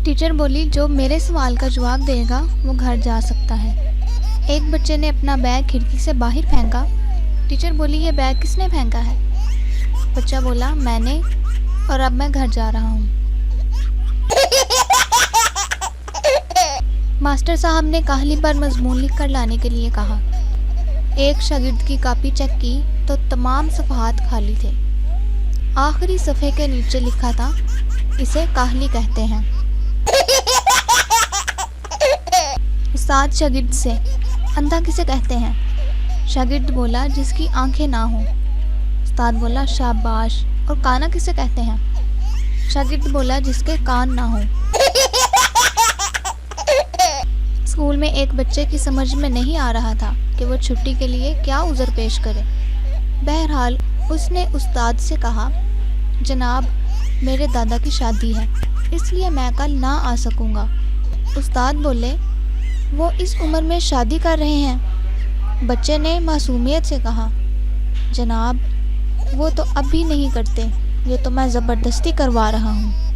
Teacher بولی جو میرے سوال کا جواب دے گا وہ گھر جا سکتا ہے۔ ایک بچے نے اپنا بیگ کھڑکی سے باہر پھینکا۔ ٹیچر بولی یہ بیگ کس نے پھینکا ہے؟ بچہ بولا میں نے، اور اب میں گھر جا رہا ہوں۔ ماسٹر صاحب نے کاہلی پر مضمون لکھ کر لانے کے لیے کہا۔ ایک شاگرد کی کاپی چیک کی تو تمام صفحات خالی تھے۔ آخری صفحے کے نیچے لکھا تھا اسے کاہلی کہتے ہیں۔ استاد شاگرد سے اندھا کسے کہتے ہیں؟ شاگرد بولا جس کی آنکھیں نہ ہوں۔ استاد بولا شاباش، اور کانا کسے کہتے ہیں؟ شاگرد بولا جس کے کان نہ ہوں۔ اسکول میں ایک بچے کی سمجھ میں نہیں آ رہا تھا کہ وہ چھٹی کے لیے کیا عذر پیش کرے۔ بہرحال اس نے استاد سے کہا جناب میرے دادا کی شادی ہے اس لیے میں کل نہ آ سکوں گا۔ استاد بولے وہ اس عمر میں شادی کر رہے ہیں؟ بچے نے معصومیت سے کہا جناب وہ تو اب بھی نہیں کرتے، یہ تو میں زبردستی کروا رہا ہوں۔